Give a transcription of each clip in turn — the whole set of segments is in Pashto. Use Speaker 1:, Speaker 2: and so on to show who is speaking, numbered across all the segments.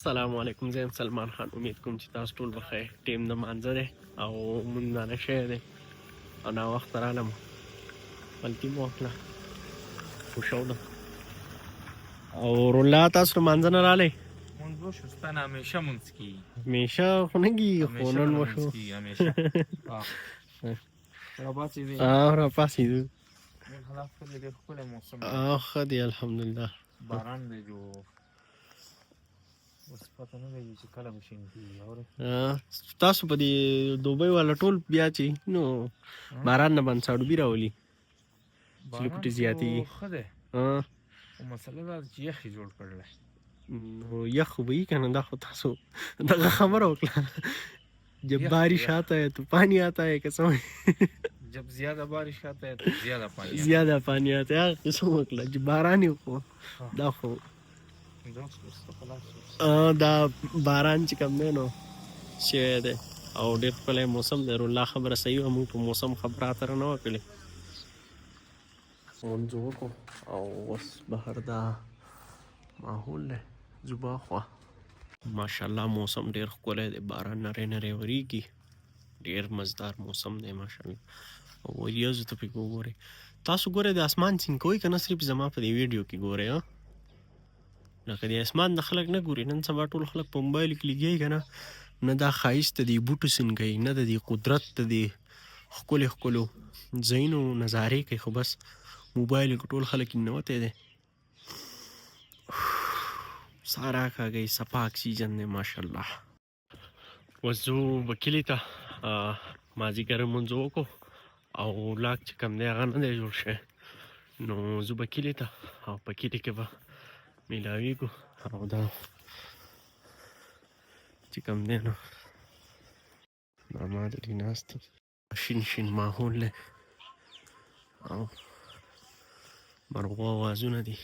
Speaker 1: السلام علیکم، زه یم سلمان خان. امید کوم چې تاسو ټول بخیر. ټیم د مانځه دی او مونځانه شوی دی او ناوخته رالم، غلطي مو وکړه، خوشاوله. او رولا تاسو لمانځه نه رالی؟
Speaker 2: مونځ وشو، ستانه همیشه مونځ کېږي،
Speaker 1: همیشه خو نه کېږي، خو نن وشو.
Speaker 2: همیشه راپاڅېدې؟
Speaker 1: راپاڅېدو.
Speaker 2: نن حالات ښه دی، ډېر ښکلی موسم دی.
Speaker 1: ښه دی الحمدلله.
Speaker 2: باران دی جو اوس پته نه لګي چې کله به شین کېږي.
Speaker 1: تاسو په دې دوبۍ والا ټول بیا چې نو باران نه باندې ساړوبي راولي، سلیپټې زیاتېږي.
Speaker 2: ښه دی، خو مسله دا ده چې یخ یې جوړ کړلی.
Speaker 1: نو یخ خو به وي که نه، دا خو تاسو دغه خبره وکړه. جب بارش آتا ہے تو پانی آتا ہے که څه وایي؟
Speaker 2: جب زیاده بارش آتا ہے تو زیاده پانی آتا ہے.
Speaker 1: زیاده پانی آتا ہے، هغه قسم وکړه چې باران یې خو دا خو دا باران چې کوم دی نو شوی دی او ډېر ښکلی موسم دی. رولا خبره صحیح وه، موږ په موسم خبره اتره نه وه کړې. مونځ وکړو او اوس بهر دا ماحول دی، ځو باخوا. ماشاءالله موسم ډېر ښکلی دی، باران نری نری ورېږي، ډېر مزدار موسم دی ماشاءالله. او وریځو ته پکې وګورئ. تاسو ګورئ د اسمان سین کوئ که نه صرف زما په دې ویډیو کې ګورئ؟ لکه د اسمان د خلک نه ګوري. نن سبا ټول خلک په موبایل کې لګیږي که نه، نه دا ښایست د دې بوټو سین کوي، نه د دې قدرت د دې ښکلو ښکلو ځایونو نظارې کوي، خو بس موبایل کې ټول خلک ننوتی دی. ساه راکاږئ، صفا اکسیجن دی ماشاءالله. اوس ځو به کلي ته، مازدیګر لمونځ وکړو او ولاګ چې کوم دی هغه نه دی جوړ شوی، نو ځو به کلي ته او په کلي کې به میلاویږو. او دا چې کوم دی نو دا ما دلې ناست یم، شین شین ماحول دی او مرغو اوازونه دي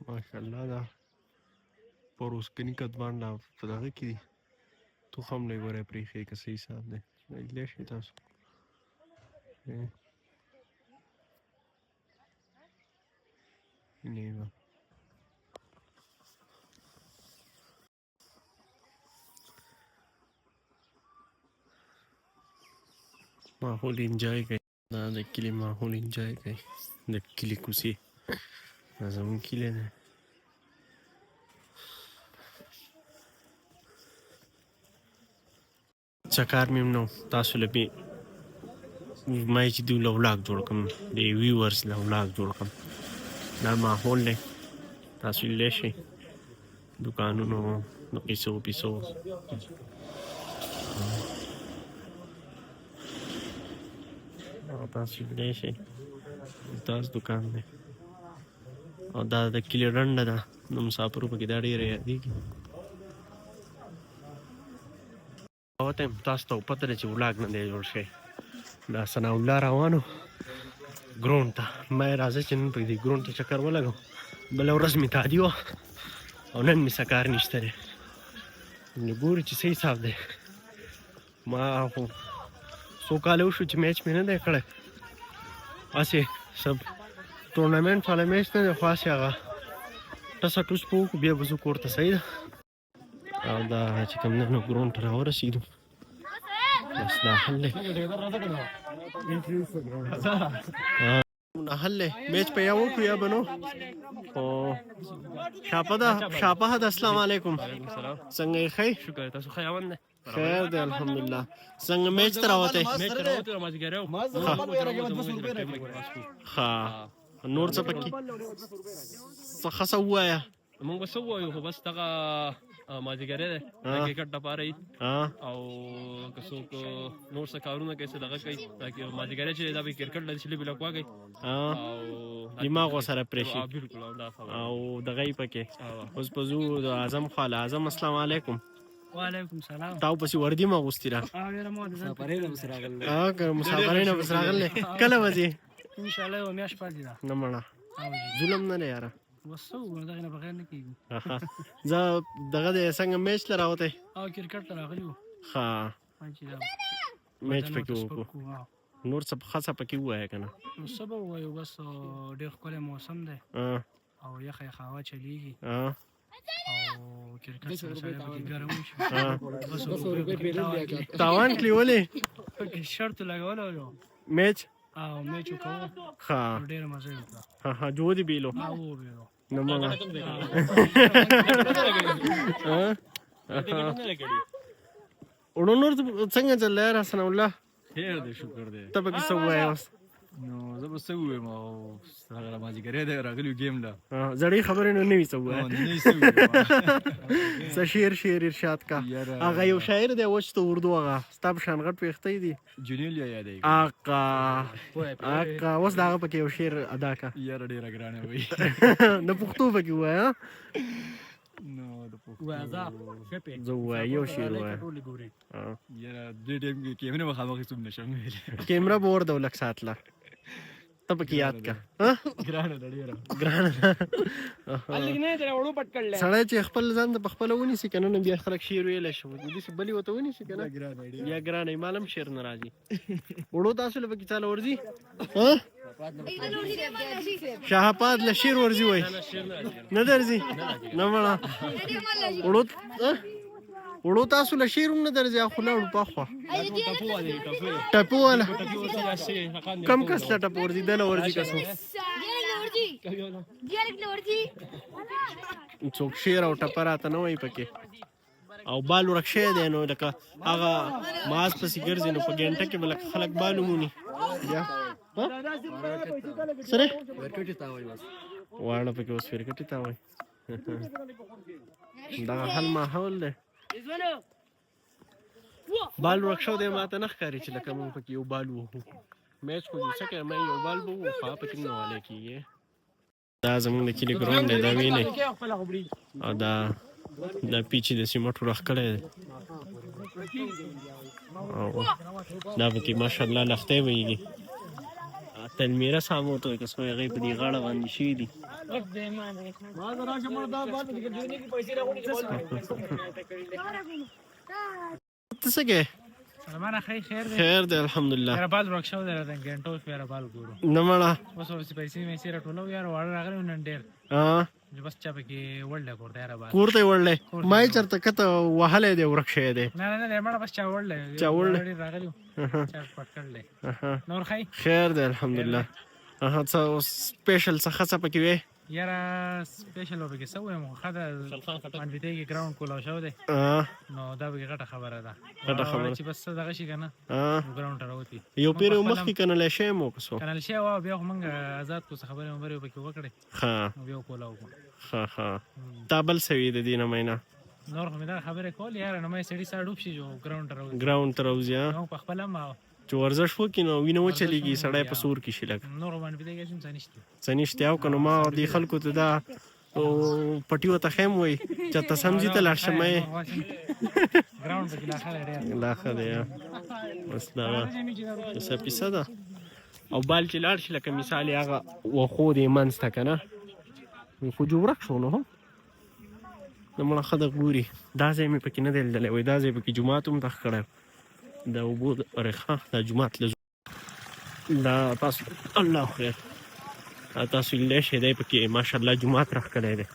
Speaker 1: ماشاءالله. دا پروسکني کدوان لا په دغه کې دي، تخم لږ ګورئ پرېښی که څه حساب دی، لیدلی شئ تاسو. نیوه ماحول انجوای کوي، دا د کلي ماحول انجوای کوي، د کلي کوڅې. دا زموږ کلی دی. څه کار مې هم نه و، تاسو له مې ما یې چې دوی له ولاګ جوړ کړم، د ویورز له ولاګ جوړ کړم. دا ماحول دی، تاسو لیدلی شئ، دوکانونو د قیسو پیسو. تاسو لیدلی شئ، تاسو دکان دی. او دا د کلي ډنډه ده، د مسافرو پکې دا ډېره یادېږي. وته یم، تاسو ته پته ده چې ولاګ نه دی جوړ شوی. دا ثناء الله روان و ګراونډ ته، ما یې راځه چې نن په دې ګراونډ ته چکر ولګوم. بله ورځ مې تعدي وه او نن مې څه کار نشته دی. نو ګورو چې څه حساب دی. ما خو څو کاله وشو چې میچ مې نه دی کړی، هسې سب ټورنمنټ والا میچ نه دی، خو هسې هغه ټسه ټوس به وکړو، بیا به ځو کور ته. صحیح ده. او دا چې کوم دی نو ګراونډ ته راورسېدو، بس دا حل دی. حل دی، میچ په یا وکړو یا به نو. خو شاپه ده. السلام علیکم. څنګه یې ښه؟
Speaker 3: شکر تاسو ښه یاوند دی؟
Speaker 1: خیر دی الحمدلله. څنګه میچ ته راوتی؟
Speaker 3: میچ ته راوتی وم مازدیګری و.
Speaker 1: ښه، نور څه پکې څه ښه څه ووایه.
Speaker 3: مونږ به څه ووایو، خو بس دغه مازدیګری دی، د کرکټ لپاره یي، او که څوک نور څه کارونه کوي، څه دغه کوي، مازدیګری چې دی دا به یې کرکټ له شلي بله خوا کوي او
Speaker 1: دماغ ورسره پرې شي
Speaker 3: بالکل همدا خبره
Speaker 1: او دغه یې پکې. اوس به ځو د اعظم خوا له. اعظم السلام علیکم.
Speaker 4: وعلیکم سلام.
Speaker 1: تاو پسې وردي مه اغوستې ده؟
Speaker 4: مسافرۍ نه پسې راغلی.
Speaker 1: مسافرۍ نه پسې راغلی. کله به ځې؟
Speaker 4: انشاءالله یوه میاشت پاتې ده.
Speaker 1: نه مړه ظلم نه دی یاره.
Speaker 4: بس څه وګوره، دغې نه بغیر نه کېږي.
Speaker 1: زه دغه دی څنګه میچ ته راوتی؟
Speaker 4: او کرکټ ته راغلي وو.
Speaker 1: ښه، میچ پکې وکړو. نور څه ښه څه پکې ووایه که نه؟
Speaker 4: نو څه به ووایو، بس ډېر ښکلی موسم دی او یخه یخه هوا چلیږي او کرکټ سره سړی پکې ګرم شي.
Speaker 1: ها
Speaker 4: 200 روپۍ پکې تاوان
Speaker 1: تاوان کړی ولې
Speaker 4: پکې شرط لګولی و
Speaker 1: میچ
Speaker 4: او میچ وکړو
Speaker 1: ها
Speaker 4: نو ډېره مزه یې وکړه.
Speaker 1: ها جو دی بیلو
Speaker 4: او وبېلو
Speaker 1: نو مړه وړو نور څنګه چل دی حسن الله
Speaker 2: خیر دی شکر دی
Speaker 1: ته پکې څه ووایې اوس
Speaker 2: نو زه به څه ووایم او هغه مازدیګری دی راغلی یو ګیم له
Speaker 1: زړې خبرې نو نه وي څه ووایې
Speaker 2: نه څه ووایم
Speaker 1: څه شعر ارشاد کا
Speaker 2: یاره.
Speaker 1: هغه یو شاعر دی اوس ته اردو هغه ستا په شان غټ ویښتی دي
Speaker 2: جونیلیا یادېږي
Speaker 1: آقا اوس د هغه پکې یو شعر ادا کا
Speaker 2: یاره ډېره ګرانه وایي
Speaker 1: د پښتو پکې ووایه
Speaker 2: نو د پښتو
Speaker 1: زه ووایه یو شعر ووایه
Speaker 2: یاره دې ټایم کې کیمره مخامخ هېڅوک نشم ویلی
Speaker 1: کیمره به ورده لږ ساتله ته پکې یاد کا
Speaker 2: ګرانه ده ډېره
Speaker 1: ګرانه سړی چې خپل ځان ته په خپله ونیسي که نه نو بیا خلک شعر ویلی شي داسې بلې ورته ونیسي که نه بیا ګرانه یې مالم شعر نه راځي وړو تاسو له پکې چاله ورځي شاهپاد له شعر ورځي وایي نه درځي نه مړه وړو تاسو له شعر هم نه درځي خو لاړو پخوا ټپو والا کم کس له ټپو ورځي دله ورځي کس څوک شعر او ټپه راته نه وایي پکې او بال ورک شوی دی نو لکه هغه ماز پسې ګرځي نو په ګنټه کې به لکه خلک بال وموني بیا سره واړه پکې اوس ورکټې ته وایي دغه حل ماحول دی بال ورک شو دی ماته نه ښکاري چې لکه موږ پکې یو بال ووهو میچ خو جوړ شکه ما یو بال به ووهو خو هغه پکې نه والی کېږي دا زموږ د کلي ګراونډ دی دا وینئ او دا پیچ د سیمټو راښکلی دی او دا پکې ماشاءالله لښتی وهېږي تلمیره سامو ته وایي که څه وایي هغې په دې غاړه باندې شوي دي ته څه کوې
Speaker 4: سلامانه خیر دی
Speaker 1: خیر دی الحمدلله
Speaker 4: یاره بال ورک شوی دی راته ګنټه اوس بیا بال ګورو
Speaker 1: نه مړه
Speaker 4: اوس ورسې پیسې میسې راټولو یاره واړه راغلی و نن ډېر بس چا پکې وړلی کور ته یاره بال
Speaker 1: کور ته یې وړلی ما یې چېرته کته وهلی دی ورک شوی دی
Speaker 4: نه مړه بس چا وړلی ډېر راغلی و چا پټ کړلی نور ښایي
Speaker 1: خیر دی الحمدلله څه سپیشل څه ښه څه پکې وې
Speaker 4: یاره سپیشل به پکې څه ووایم خو ښه ده مانډویتۍ کې ګراونډ کولاو شوی دی نو دا پکې غټه خبره ده
Speaker 1: غټه خبره
Speaker 4: چې بس څه دغه شي که نه ګراونډ ته راوتي
Speaker 1: یو پیر یو مخکې کنلی شوی مو که څو
Speaker 4: کنل شوی وه بیا خو موږ ازاد کړو څه خبرې وبرې پکې وکړې
Speaker 1: ښه
Speaker 4: نو بیا کولاو کړو
Speaker 1: ښه تا بل څه وي د دې نه مینا
Speaker 4: نور خو مې دغه خبرې کولې یاره نو مې سړي سره ډوب شي جو ګراونډ ته راوځي
Speaker 1: ګراونډ ته راوځي
Speaker 4: نو په خپله هم
Speaker 1: چې ورزش وکړي نو وینه وچلېږي سړی په سور کې شي لږ
Speaker 4: نور باندې پدې کې څه نشته
Speaker 1: څه نشته او که نو ما دې خلکو ته دا پټي ورته خیم وایي چې ته سمځي ته لاړ شم
Speaker 4: ګراونډ پکې لا ښه دی ډېر
Speaker 1: لا ښه دی بس دغه څه پیسه ده او بال چې لاړ شي لکه مثال یې هغه وښو دی منځ ته که نه خو جو ورک شو نو هم د مړه ښه ده ګوري دا ځای مې پکې نه دی لیدلی وایي دا ځای پکې جومات هم دغه کړی د اوبو ریښه دا جومات له دا تاسو الله خیر تاسو لیدلی شئ دی پکې ماشاءالله جومات راښکلی دی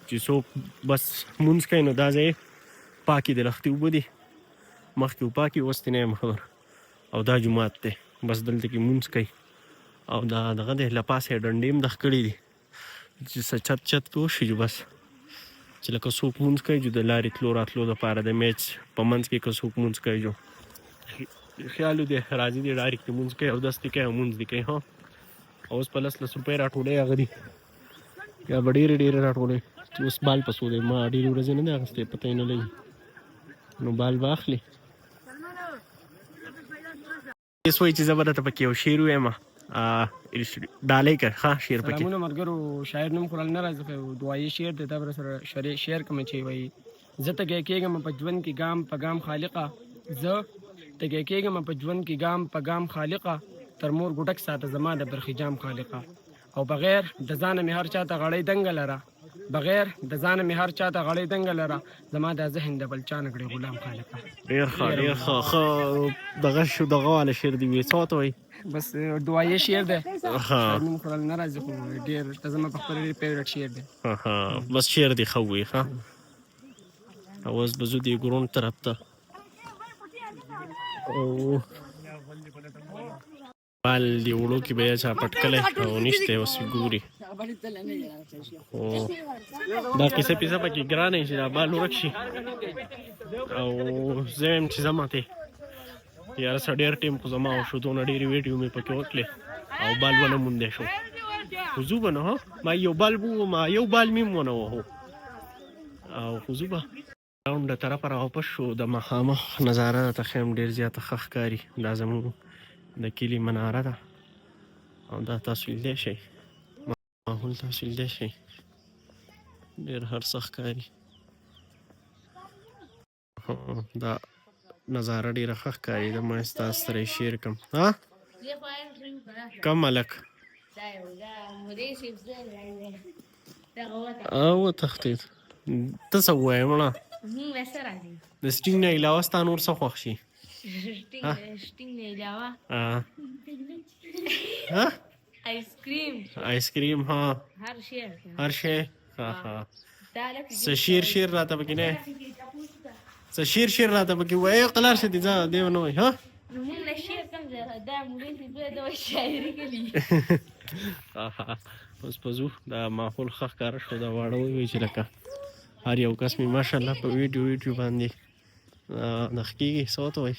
Speaker 1: چې څوک بس مونځ کوي نو دا ځای پاکې د لښتې اوبه دي مخکې و پاکې اوس ترې نه یم خبر او دا جومات دی بس دلته کې مونځ کوي او دا دغه دی له پاسه یې ډنډې هم دغه کړي دي چې څه چت کې وشي جو بس چې لکه څوک مونځ کوي جو د لارې تلو راتلو دپاره د میچ په منځ کې که څوک مونځ کوي جو خیال دی راځي دی ډایرکټ دی مونځ کوي او دس دی کوي او مونځ دی کوي ها اوس په 10 روپۍ راټولوي هغه دي یا به ډېرې راټولوي چې اوس بال په څو دی ما ډېرې ورځې نه دی اخیستی پته یې نه لګي نو بال به اخلي اوس وایي چې زه به درته پکې یو شعر ووایم ډالۍ که ښه شعر پکې
Speaker 5: سلامونه ملګرو شاعر نوم خو نه راځي خو دعایي شعر دی دا به سره شعر کوم چې وایي زه تږی کېږم په ژوند کې ګام په ګام خالقه زه تږی کېږم په ژوند کې ګام په ګام خالقه تر مور ګوډک ساته زما د برخي جام خالقه او بغیر د ځانه مې هر چاته غړۍ دنګه لره بغیر د ځانه مې هر چاته غړۍ دنګه لره زما د ذهن د بل چا نه کړې غلام خالقه
Speaker 1: ډېر ښه دغه شو دغه والا شعر دی وایي څه ورته وایي
Speaker 5: بس دعایي شعر دی نوم خو نه راځي خو ډېر زما په خپله ډېر فیورټ شعر دی
Speaker 1: بس شعر دی ښه وایي ښه اوس به ځو دې ګروند طرف ته او بال دی وړو کې به یې چا پټکلی او نشته اوس ګوري دا کیسه پیسه پکې ګرانه شي دا بال ورک شي او زه یم چې ځم ته یاره څه ډېر ټیم خو زما وشو دونه ډېرې ویډیو مې پکې وکړې او بال ونه موندی شو خو ځو به نه ما یو بال ما یو بال مې هم ونه وهو او خو ځو به راونډ له طرفه راواپس شو د مخامخ نظاره ته ښیم ډېر زیاته ښه ښکاري دا زموږ د کلي مناره ده او دا تاسو لیدلی شئ ماحول تاسو لیدلی شئ ډېر هر څه ښکاري دا نظاره ډېره ښه ښکاري د ما ستاسو سره یې شیر کړم کم هلک وتښتېد ته څه ووایې مړه د سټینګ نه علاوه ستا نور څه خوښ شي آیسکریم ها هر شی څه شیر راته پکې نه څه شیر راته پکې وایې قلار شه دي ځه دی ونه وایي ها اوس په ځو دا ماحول ښه ښکاره شو دا واړه ووایي چې لکه هر یو کس مې ماشاءالله په ویډیو باندې نښ کېږي څه ورته وایي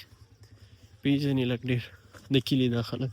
Speaker 1: پېژني لږ ډېر د کلي دا خلک